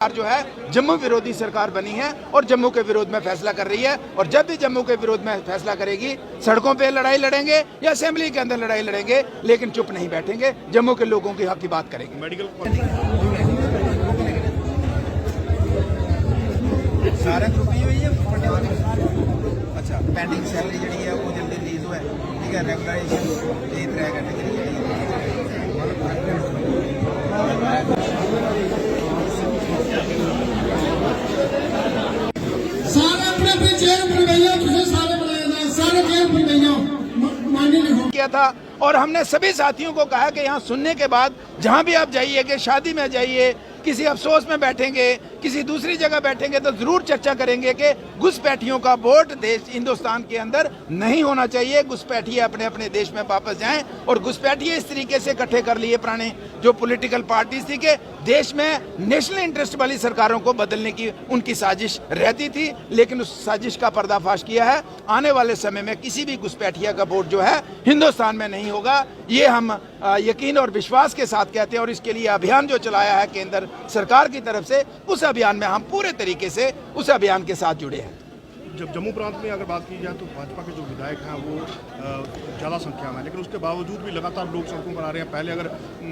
सरकार जो है जम्मू विरोधी सरकार बनी है और जम्मू के विरोध में फैसला कर रही है। और जब भी जम्मू के विरोध में फैसला करेगी, सड़कों पे लड़ाई लड़ेंगे या असेंबली के अंदर लड़ाई लड़ेंगे, लेकिन चुप नहीं बैठेंगे, जम्मू के लोगों के हक की बात करेंगे। मेडिकल सारे ग्रुप ही हुई है। अच्छा, पेंडिंग सैलरी जी है वो जल्दी रिलीज हुआ है, ठीक है। रेगुलराइजेशन ये 3 कैटेगरी किया था। और हमने सभी साथियोों को कहा कि यहाँ सुनने के बाद जहाँ भी आप जाइए, कि शादी में जाइए, किसी अफसोस में बैठेंगे, किसी दूसरी जगह बैठेंगे, तो जरूर चर्चा करेंगे कि घुसपैठियों का वोट देश हिंदुस्तान के अंदर नहीं होना चाहिए। घुसपैठिए अपने अपने देश में वापस जाएं। और घुसपैठिए इस तरीके से इकट्ठे कर लिए पुराने जो पॉलिटिकल पार्टीज थी कि देश में नेशनल इंटरेस्ट वाली सरकारों को बदलने की उनकी साजिश रहती थी, लेकिन उस साजिश का पर्दाफाश किया है। आने वाले समय में किसी भी घुसपैठिया का वोट जो है हिंदुस्तान में नहीं होगा, ये हम यकीन और विश्वास के साथ कहते हैं। और इसके लिए अभियान जो चलाया है केंद्र सरकार की तरफ से, उस अभियान में हम पूरे तरीके से उस अभियान के साथ जुड़े हैं। जब जम्मू प्रांत में अगर बात की जाए तो भाजपा के जो विधायक हैं वो ज़्यादा संख्या में, लेकिन उसके बावजूद भी लगातार लोग सड़कों पर आ रहे हैं। पहले अगर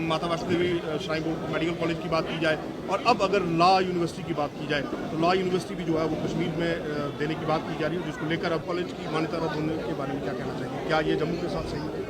माता Vaishno Devi shrine board medical college की बात की जाए, और अब अगर लॉ यूनिवर्सिटी की बात की जाए, तो लॉ यूनिवर्सिटी भी जो है वो कश्मीर में देने की बात की जा रही है, जिसको लेकर अब कॉलेज की मान्यता रद्द होने के बारे में क्या कहना चाहिए? क्या ये जम्मू के साथ सही है?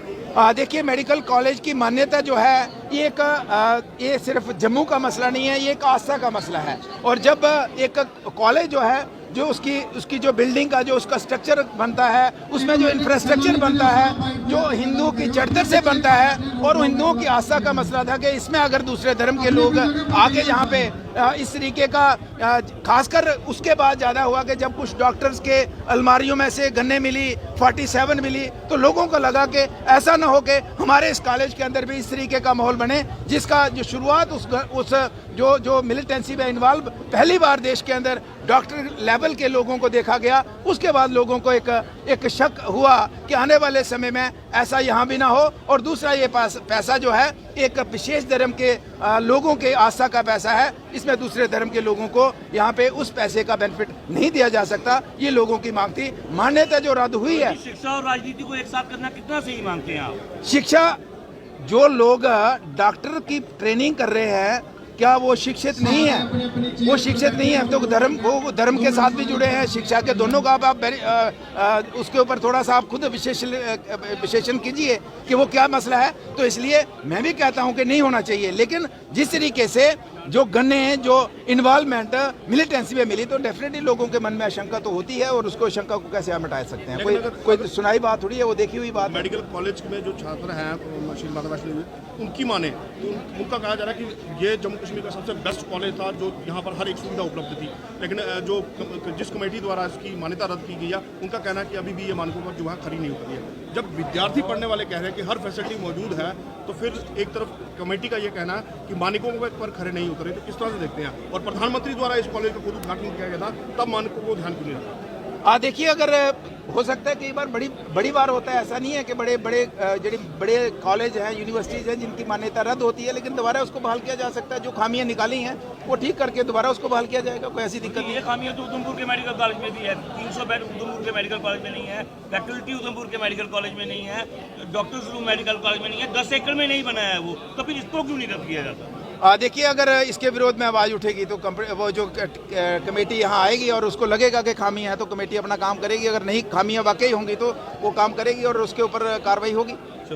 देखिए, मेडिकल कॉलेज की मान्यता जो है ये सिर्फ जम्मू का मसला नहीं है, ये एक आस्था का मसला है। और जब एक कॉलेज जो है, जो उसकी जो बिल्डिंग का जो उसका स्ट्रक्चर बनता है, उसमें जो इंफ्रास्ट्रक्चर बनता है, जो हिंदू की चढ़तर से बनता है, और हिंदुओं की आस्था का मसला था कि इसमें अगर दूसरे धर्म के लोग आगे यहाँ पे इस तरीके का, खासकर उसके बाद ज़्यादा हुआ कि जब कुछ डॉक्टर्स के अलमारियों में से गन्ने मिली, 47 मिली, तो लोगों को लगा कि ऐसा ना हो कि हमारे इस कॉलेज के अंदर भी इस तरीके का माहौल बने, जिसका जो शुरुआत उस जो मिलिटेंसी में इन्वॉल्व पहली बार देश के अंदर डॉक्टर लेवल के लोगों को देखा गया। उसके बाद लोगों को एक शक हुआ कि आने वाले समय में ऐसा यहाँ भी ना हो। और दूसरा, ये पैसा जो है एक विशेष धर्म के लोगों के आस्था का पैसा है, इसमें दूसरे धर्म के लोगों को यहाँ पे उस पैसे का बेनिफिट नहीं दिया जा सकता। ये लोगों की मांग थी, मान्यता जो रद्द हुई है। शिक्षा और राजनीति को एक साथ करना कितना सही मांगते हैं आप? शिक्षा, जो लोग डॉक्टर की ट्रेनिंग कर रहे हैं, क्या वो शिक्षित नहीं है? वो शिक्षित नहीं है तो वो धर्म के साथ भी जुड़े हैं, शिक्षा के दोनों का आप उसके ऊपर थोड़ा सा आप खुद विशेषण कीजिए कि वो क्या मसला है। तो इसलिए मैं भी कहता हूं कि नहीं होना चाहिए, लेकिन जिस तरीके से जो गन्ने हैं, जो इन्वॉल्वमेंट मिलिटेंसी में मिली, तो डेफिनेटली लोगों के मन में आशंका तो होती है। और उसको शंका को कैसे हम हटा सकते हैं? कोई सुनाई बात थोड़ी है, वो देखी हुई बात। मेडिकल कॉलेज में जो छात्र हैं श्री माता वैष्णो देवी, उनकी माने तो उनका कहा जा रहा है कि ये जम्मू कश्मीर का सबसे बेस्ट कॉलेज था, जो यहाँ पर हर एक सुविधा उपलब्ध थी। लेकिन जिस कमेटी द्वारा इसकी मान्यता रद्द की गई है, उनका कहना है कि अभी भी ये मानकों पर जो है खरी नहीं उतरी है। जब विद्यार्थी पढ़ने वाले कह रहे हैं कि हर फैसिलिटी मौजूद है, तो फिर एक तरफ कमेटी का ये कहना है कि मानकों पर खरे नहीं उतरे, तो किस तरह से देखते हैं? और प्रधानमंत्री द्वारा इस कॉलेज का खुद उद्घाटन किया गया था, तब मानकों को ध्यान क्यों नहीं रखा? देखिए, अगर हो सकता है कई बार बड़ी बार होता है, ऐसा नहीं है कि बड़े कॉलेज हैं, यूनिवर्सिटीज़ हैं जिनकी मान्यता रद्द होती है, लेकिन दोबारा उसको बहाल किया जा सकता है। जो खामियां निकाली हैं वो ठीक करके दोबारा उसको बहाल किया जाएगा, कोई ऐसी दिक्कत नहीं है। खामियां तो उधमपुर के मेडिकल कॉलेज में भी है, 300 बेड उधमपुर के मेडिकल कॉलेज में नहीं है, फैकल्टी उधमपुर के मेडिकल कॉलेज में नहीं है, डॉक्टर्स रूम मेडिकल कॉलेज में नहीं है, 10 एकड़ में नहीं बनाया है वो, तो फिर इसको क्यों नहीं रद्द किया जाता? देखिए, अगर इसके विरोध में आवाज़ उठेगी तो वो जो कमेटी यहाँ आएगी और उसको लगेगा कि खामियां हैं, तो कमेटी अपना काम करेगी। अगर नहीं, खामियां वाकई होंगी तो वो काम करेगी और उसके ऊपर कार्रवाई होगी।